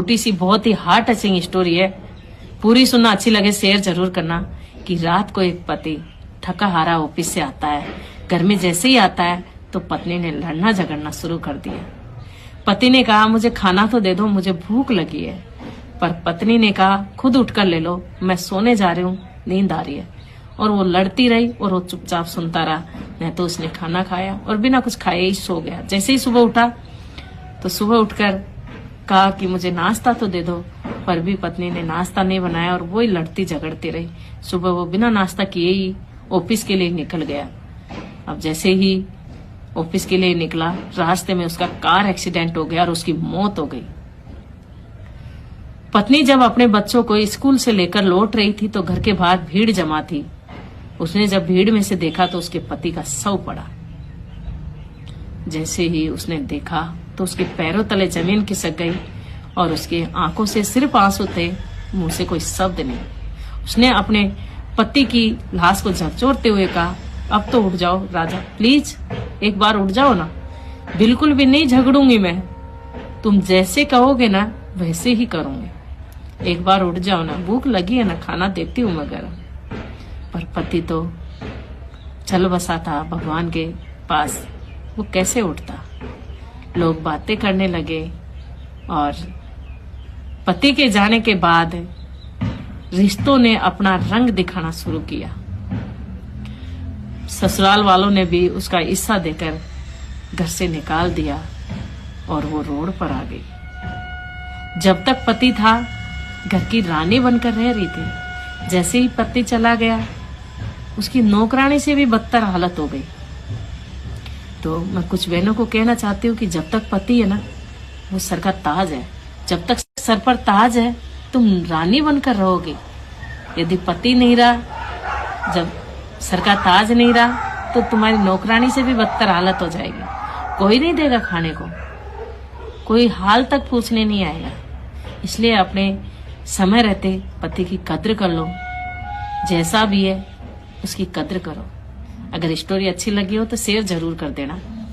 छोटी सी बहुत ही heart touching story है। पूरी सुनना, अच्छी लगे शेयर जरूर करना। कि रात को एक पति थका हारा ऑफिस से आता है। घर में जैसे ही आता है तो पत्नी ने लड़ना झगड़ना शुरू कर दिया। पति ने कहा मुझे खाना तो दे दो, मुझे भूख लगी है। पर पत्नी ने कहा खुद उठकर ले लो, मैं सोने जा रही हूँ, नींद आ रही है। और वो लड़ती रही और वो चुपचाप सुनता रहा। नहीं तो उसने खाना खाया और बिना कुछ खाए ही सो गया। जैसे ही सुबह उठा तो सुबह उठकर कहा कि मुझे नाश्ता तो दे दो, पर भी पत्नी ने नाश्ता नहीं बनाया और वो ही लड़ती झगड़ती रही। सुबह वो बिना नाश्ता किए ही ऑफिस के लिए निकल गया। अब जैसे ही ऑफिस के लिए निकला, रास्ते में उसका कार एक्सीडेंट हो गया और उसकी मौत हो गई। पत्नी जब अपने बच्चों को स्कूल से लेकर लौट रही थी तो घर के बाहर भीड़ जमा थी। उसने जब भीड़ में से देखा तो उसके पति का शव पड़ा। जैसे ही उसने देखा तो उसके पैरों तले जमीन खिसक गई और उसके आंखों से सिर्फ आंसू थे, मुंह से कोई शब्द नहीं। उसने अपने पति की लाश को झकझोरते हुए कहा, अब तो उठ जाओ राजा, प्लीज एक बार उठ जाओ ना। बिल्कुल भी नहीं झगड़ूंगी मैं, तुम जैसे कहोगे ना वैसे ही करूंगी। एक बार उठ जाओ ना, भूख लगी है ना, खाना देती हूं मैं गरम। पर पति तो चल बसा था भगवान के पास, वो कैसे उठता। लोग बातें करने लगे और पति के जाने के बाद रिश्तों ने अपना रंग दिखाना शुरू किया। ससुराल वालों ने भी उसका हिस्सा देकर घर से निकाल दिया और वो रोड पर आ गई। जब तक पति था घर की रानी बनकर रह रही थी। जैसे ही पति चला गया उसकी नौकरानी से भी बदतर हालत हो गई। तो मैं कुछ बहनों को कहना चाहती हूँ कि जब तक पति है ना, वो सर का ताज है। जब तक सर पर ताज है तुम रानी बनकर रहोगे। यदि पति नहीं रहा, जब सर का ताज नहीं रहा, तो तुम्हारी नौकरानी से भी बदतर हालत हो जाएगी। कोई नहीं देगा खाने को, कोई हाल तक पूछने नहीं आएगा। इसलिए अपने समय रहते पति की कद्र कर लो। जैसा भी है उसकी कद्र करो। अगर स्टोरी अच्छी लगी हो तो शेयर जरूर कर देना।